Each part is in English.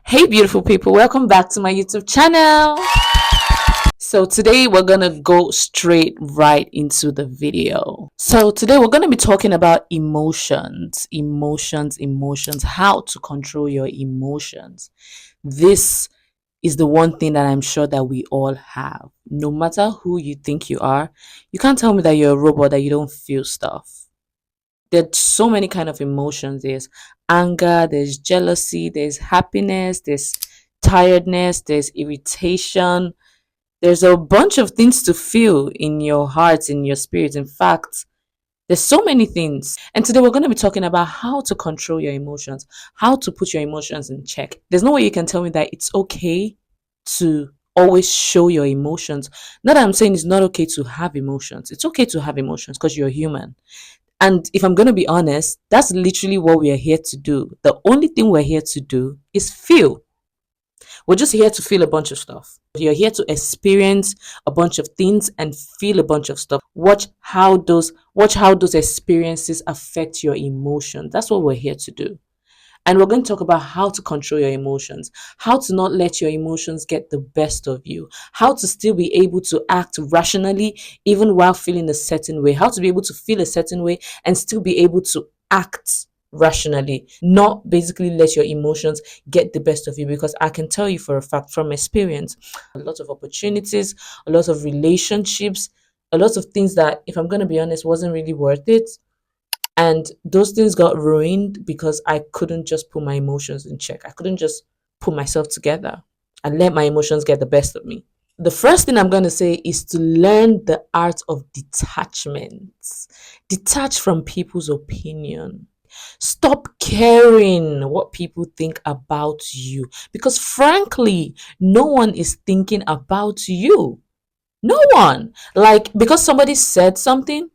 Hey, beautiful people, welcome back to my YouTube channel. So, today we're gonna go straight right into the video. So, today we're gonna be talking about emotions, how to control your emotions. This is the one thing that I'm sure that we all have. No matter who you think you are, you can't tell me that you're a robot, that you don't feel stuff. There's so many kind of emotions. There's anger, there's jealousy, there's happiness, there's tiredness, there's irritation. There's a bunch of things to feel in your heart, in your spirit. In fact, there's so many things. And today we're going to be talking about how to control your emotions, how to put your emotions in check. There's no way you can tell me that it's okay to always show your emotions. Not that I'm saying it's not okay to have emotions. It's okay to have emotions because you're human. And if I'm going to be honest, that's literally what we are here to do. The only thing we're here to do is feel. We're just here to feel a bunch of stuff. You're here to experience a bunch of things and feel a bunch of stuff. Watch how those experiences affect your emotions. That's what we're here to do. And we're going to talk about how to control your emotions, how to not let your emotions get the best of you, how to still be able to act rationally even while feeling a certain way, how to be able to feel a certain way and still be able to act rationally, not basically let your emotions get the best of you. Because I can tell you for a fact from experience, a lot of opportunities, a lot of relationships, a lot of things that, if I'm going to be honest, wasn't really worth it, and those things got ruined because I couldn't just put my emotions in check. I couldn't just put myself together and let my emotions get the best of me. The first thing I'm going to say is to learn the art of detachment. Detach from people's opinion. Stop caring what people think about you, because frankly, no one is thinking about you. No one. Like, because somebody said something,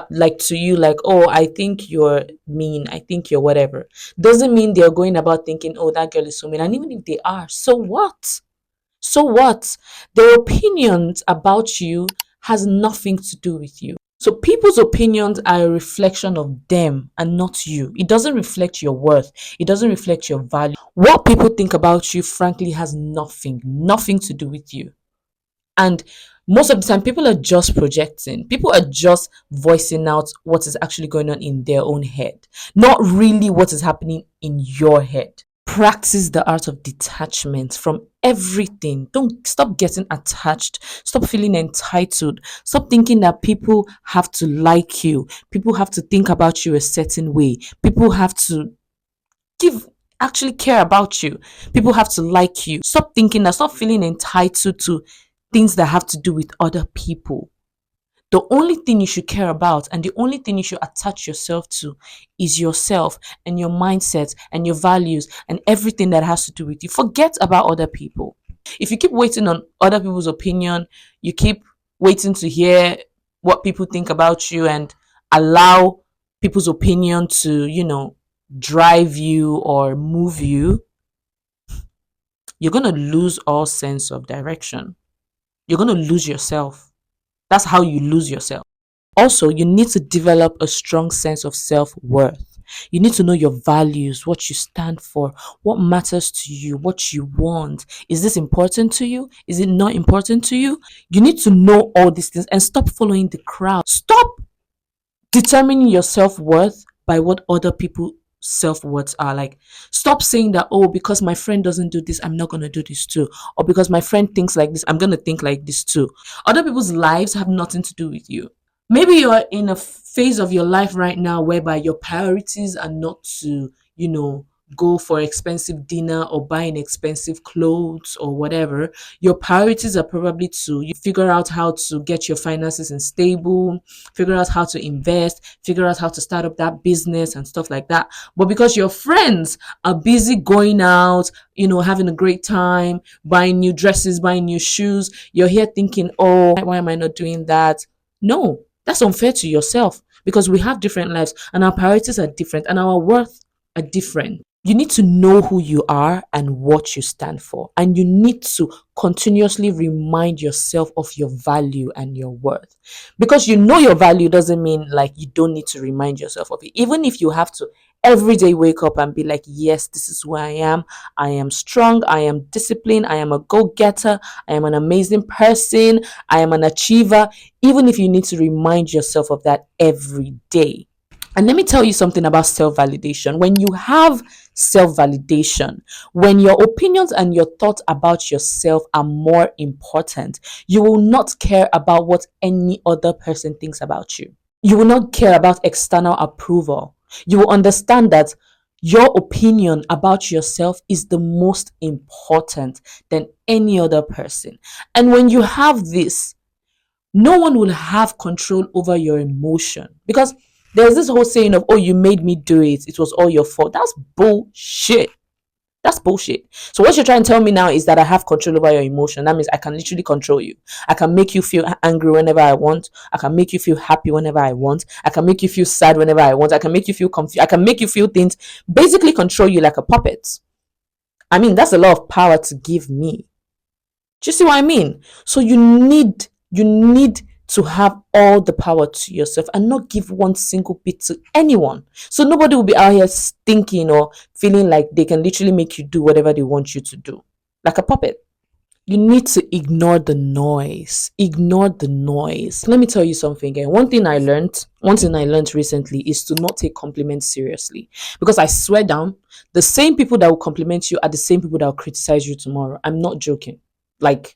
like to you, like, oh, I think you're mean, I think you're whatever, doesn't mean they're going about thinking, oh, that girl is so mean. And even if they are, so what? So what? Their opinions about you has nothing to do with you. So people's opinions are a reflection of them and not you. It doesn't reflect your worth, it doesn't reflect your value. What people think about you, frankly, has nothing to do with you. And most of the time, people are just projecting. People are just voicing out what is actually going on in their own head, not really what is happening in your head. Practice the art of detachment from everything. Don't stop getting attached. Stop feeling entitled. Stop thinking that people have to like you. People have to think about you a certain way. People have to give actually care about you. People have to like you. Stop thinking that, stop feeling entitled to things that have to do with other people. The only thing you should care about and the only thing you should attach yourself to is yourself and your mindset and your values and everything that has to do with you. Forget about other people. If you keep waiting on other people's opinion, you keep waiting to hear what people think about you and allow people's opinion to, drive you or move you, you're going to lose all sense of direction. You're going to lose yourself. That's how you lose yourself. Also, you need to develop a strong sense of self-worth. You need to know your values, what you stand for, what matters to you, what you want. Is this important to you? Is it not important to you? You need to know all these things and stop following the crowd. Stop determining your self-worth by what other people self-worths are. Like, stop saying that, oh, because my friend doesn't do this, I'm not going to do this too, or because my friend thinks like this, I'm going to think like this too. Other people's lives have nothing to do with you. Maybe you're in a phase of your life right now whereby your priorities are not to, go for expensive dinner or buying expensive clothes or whatever. Your priorities are probably to you figure out how to get your finances in stable, figure out how to invest, figure out how to start up that business and stuff like that. But because your friends are busy going out, having a great time, buying new dresses, buying new shoes, you're here thinking, oh, why am I not doing that? No, that's unfair to yourself, because we have different lives and our priorities are different and our worth are different. You need to know who you are and what you stand for. And you need to continuously remind yourself of your value and your worth. Because you know your value doesn't mean like you don't need to remind yourself of it. Even if you have to every day wake up and be like, yes, this is who I am. I am strong. I am disciplined. I am a go-getter. I am an amazing person. I am an achiever. Even if you need to remind yourself of that every day. And let me tell you something about self validation. When you have self validation, when your opinions and your thoughts about yourself are more important, you will not care about what any other person thinks about you. You will not care about external approval. You will understand that your opinion about yourself is the most important than any other person. And when you have this, no one will have control over your emotion, because there's this whole saying of, oh, you made me do it was all your fault. That's bullshit. That's bullshit. So what you're trying to tell me now is that I have control over your emotion. That means I can literally control you. I can make you feel angry whenever I want. I can make you feel happy whenever I want. I can make you feel sad whenever I want. I can make you feel confused. I can make you feel things. Basically control you like a puppet. I mean, that's a lot of power to give me. Do you see what I mean? So you need to have all the power to yourself and not give one single bit to anyone. So nobody will be out here thinking or feeling like they can literally make you do whatever they want you to do. Like a puppet. You need to ignore the noise. Ignore the noise. Let me tell you something again. One thing I learned recently is to not take compliments seriously. Because I swear down, the same people that will compliment you are the same people that will criticize you tomorrow. I'm not joking. Like,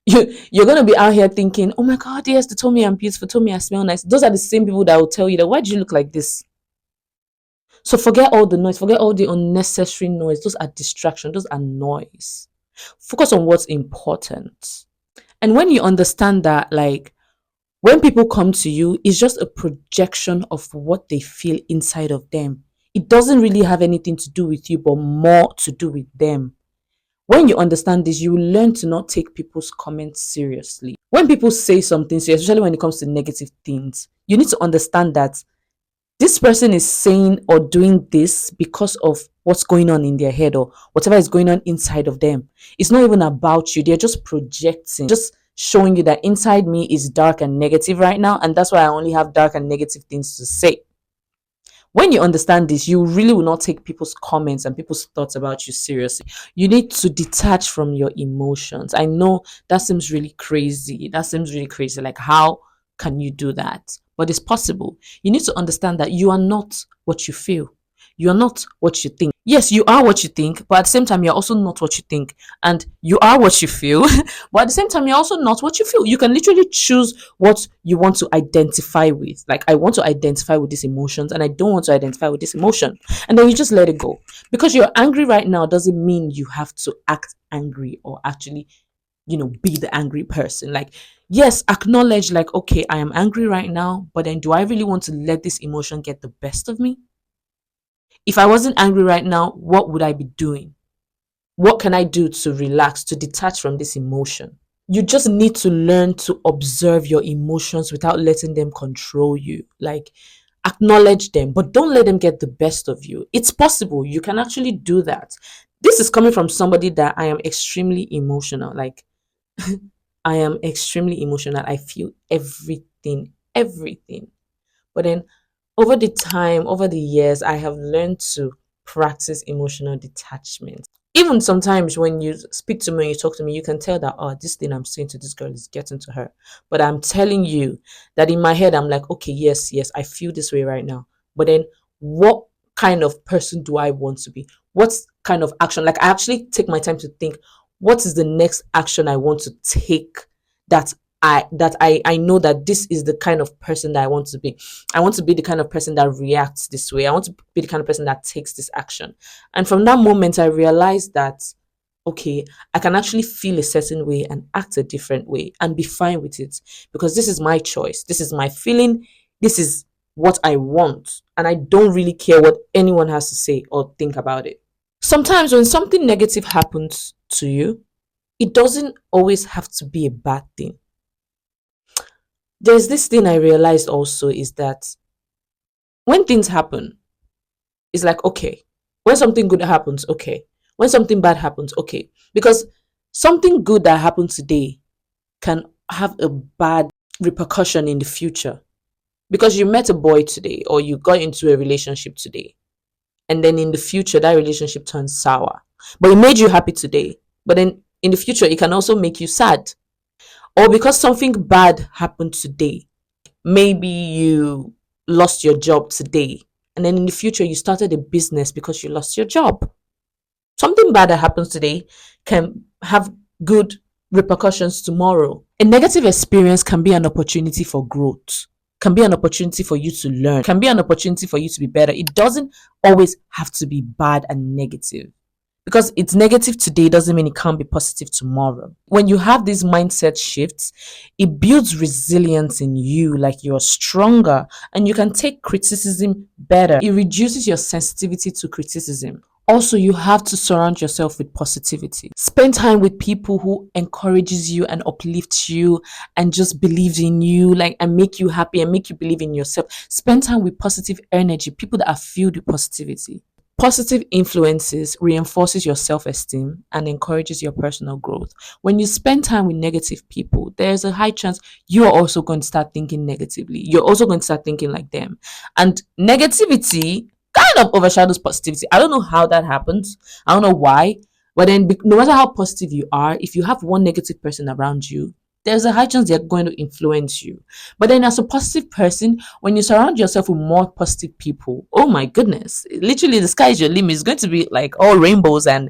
you're gonna be out here thinking, oh my god, yes, they told me I'm beautiful, told me I smell nice. Those are the same people that will tell you that, why do you look like this? So forget all the noise, forget all the unnecessary noise. Those are distractions, those are noise. Focus on what's important. And when you understand that, like, when people come to you, it's just a projection of what they feel inside of them. It doesn't really have anything to do with you, but more to do with them. When you understand this, you will learn to not take people's comments seriously. When people say something, especially when it comes to negative things, you need to understand that this person is saying or doing this because of what's going on in their head or whatever is going on inside of them. It's not even about you. They're just projecting, just showing you that inside me is dark and negative right now. And that's why I only have dark and negative things to say. When you understand this, you really will not take people's comments and people's thoughts about you seriously. You need to detach from your emotions. I know that seems really crazy. That seems really crazy. Like, how can you do that? But it's possible. You need to understand that you are not what you feel. You are not what you think. Yes, you are what you think, but at the same time, you're also not what you think. And you are what you feel, but at the same time, you're also not what you feel. You can literally choose what you want to identify with. Like, I want to identify with these emotions and I don't want to identify with this emotion. And then you just let it go. Because you're angry right now doesn't mean you have to act angry or actually, be the angry person. Like, yes, acknowledge, like, okay, I am angry right now, but then do I really want to let this emotion get the best of me? If I wasn't angry right now, what would I be doing? What can I do to relax, to detach from this emotion? You just need to learn to observe your emotions without letting them control you. Like, acknowledge them, but don't let them get the best of you. It's possible. You can actually do that. This is coming from somebody that I am extremely emotional. Like, I am extremely emotional. I feel everything, everything. But then over the years, I have learned to practice emotional detachment. Even sometimes when you speak to me, you talk to me, you can tell that, oh, this thing I'm saying to this girl is getting to her. But I'm telling you that in my head, I'm like, okay, yes, yes, I feel this way right now. But then what kind of person do I want to be? What kind of action? Like, I actually take my time to think, what is the next action I want to take that I know that this is the kind of person that I want to be. I want to be the kind of person that reacts this way. I want to be the kind of person that takes this action. And from that moment, I realized that, okay, I can actually feel a certain way and act a different way and be fine with it, because this is my choice. This is my feeling. This is what I want. And I don't really care what anyone has to say or think about it. Sometimes when something negative happens to you, it doesn't always have to be a bad thing. There's this thing I realized also, is that when things happen, it's like, okay, when something good happens, okay. When something bad happens, okay. Because something good that happened today can have a bad repercussion in the future. Because you met a boy today or you got into a relationship today, and then in the future that relationship turns sour. But it made you happy today. But then in the future it can also make you sad. Or because something bad happened today. Maybe you lost your job today. And then in the future you started a business because you lost your job. Something bad that happens today can have good repercussions tomorrow. A negative experience can be an opportunity for growth, can be an opportunity for you to learn, can be an opportunity for you to be better. It doesn't always have to be bad and negative. Because it's negative today doesn't mean it can't be positive tomorrow. When you have these mindset shifts, it builds resilience in you, like you're stronger and you can take criticism better. It reduces your sensitivity to criticism. Also, you have to surround yourself with positivity. Spend time with people who encourages you and uplifts you and just believes in you, like, and make you happy and make you believe in yourself. Spend time with positive energy, people that are filled with positivity. Positive influences reinforces your self-esteem and encourages your personal growth. When you spend time with negative people, there's a high chance you're also going to start thinking negatively. You're also going to start thinking like them. And negativity kind of overshadows positivity. I don't know how that happens. I don't know why. But then no matter how positive you are, if you have one negative person around you, there's a high chance they're going to influence you. But then as a positive person, when you surround yourself with more positive people, oh my goodness, literally the sky is your limit. It's going to be like all rainbows and,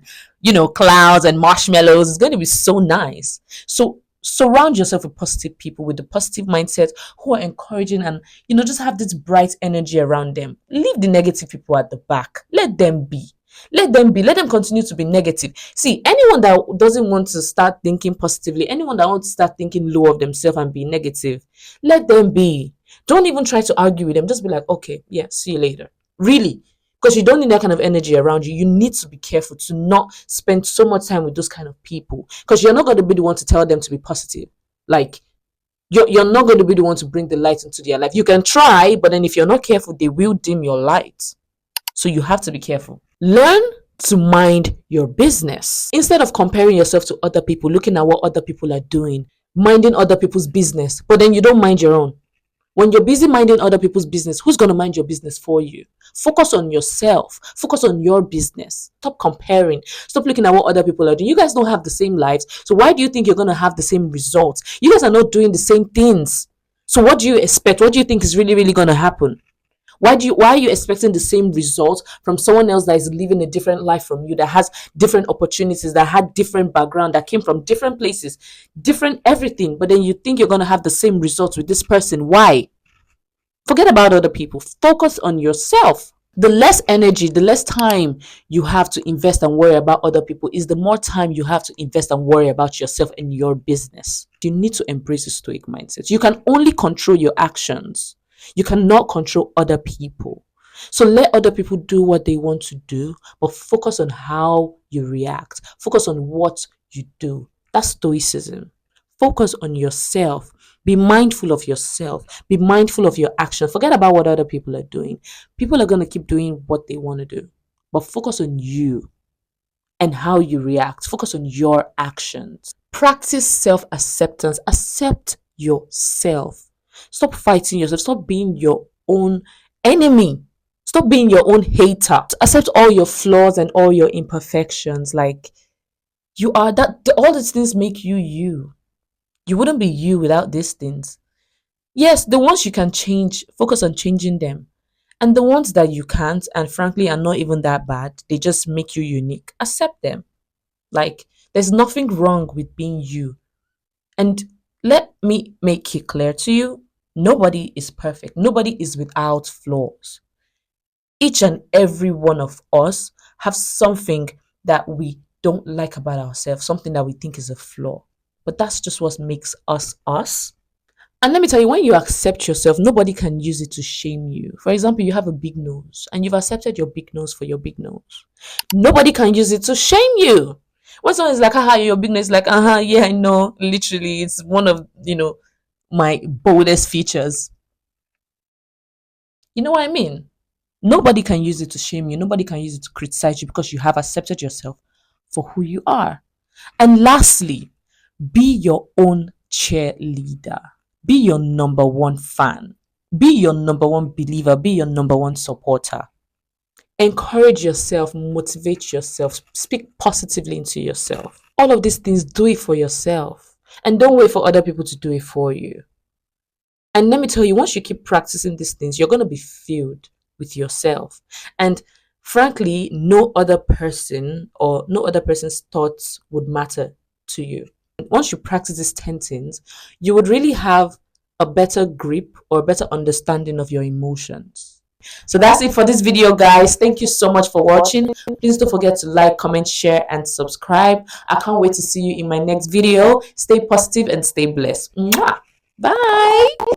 clouds and marshmallows. It's going to be so nice. So surround yourself with positive people with the positive mindset who are encouraging and, just have this bright energy around them. Leave the negative people at the back. Let them be. Let them be. Let them continue to be negative. See, anyone that doesn't want to start thinking positively, anyone that wants to start thinking low of themselves and be negative, let them be. Don't even try to argue with them. Just be like, okay, yeah, see you later. Really. Because you don't need that kind of energy around you. You need to be careful to not spend so much time with those kind of people. Because you're not going to be the one to tell them to be positive. Like, you're not going to be the one to bring the light into their life. You can try, but then if you're not careful, they will dim your light. So you have to be careful. Learn to mind your business. Instead of comparing yourself to other people, looking at what other people are doing, minding other people's business, but then you don't mind your own. When you're busy minding other people's business, who's going to mind your business for you? Focus on yourself. Focus on your business. Stop comparing. Stop looking at what other people are doing. You guys don't have the same lives. So why do you think you're going to have the same results? You guys are not doing the same things. So what do you expect? What do you think is really, really going to happen? Why are you expecting the same results from someone else that is living a different life from you, that has different opportunities, that had different background, that came from different places, different everything, but then you think you're going to have the same results with this person? Why? Forget about other people. Focus on yourself. The less energy, the less time you have to invest and worry about other people is the more time you have to invest and worry about yourself and your business. You need to embrace a stoic mindset. You can only control your actions. You cannot control other people. So let other people do what they want to do, but focus on how you react. Focus on what you do. That's stoicism. Focus on yourself. Be mindful of yourself. Be mindful of your actions. Forget about what other people are doing. People are going to keep doing what they want to do, but focus on you and how you react. Focus on your actions. Practice self acceptance. Accept yourself. Stop fighting yourself. Stop being your own enemy. Stop being your own hater. Accept all your flaws and all your imperfections. Like, you are that. All these things make you you. You wouldn't be you without these things. Yes, the ones you can change, focus on changing them. And the ones that you can't, and frankly are not even that bad, they just make you unique. Accept them. Like, there's nothing wrong with being you. And let me make it clear to you, nobody is perfect. Nobody is without flaws. Each and every one of us have something that we don't like about ourselves, something that we think is a flaw. But that's just what makes us us. And let me tell you, when you accept yourself, nobody can use it to shame you. For example, you have a big nose and you've accepted your big nose for your big nose. Nobody can use it to shame you. When someone is like, haha, your big nose, like, yeah, I know. Literally, it's one of, my boldest features. You know what I mean? Nobody can use it to shame you. Nobody can use it to criticize you because you have accepted yourself for who you are. And lastly, be your own cheerleader. Be your number one fan. Be your number one believer, be your number one supporter. Encourage yourself, motivate yourself, speak positively into yourself. All of these things, do it for yourself. And don't wait for other people to do it for you. And let me tell you, once you keep practicing these things, you're going to be filled with yourself. And frankly, no other person or no other person's thoughts would matter to you. Once you practice these 10 things, you would really have a better grip or a better understanding of your emotions. So that's it for this video, guys. Thank you so much for watching. Please don't forget to like, comment, share, and subscribe. I can't wait to see you in my next video. Stay positive and stay blessed. Mwah! Bye.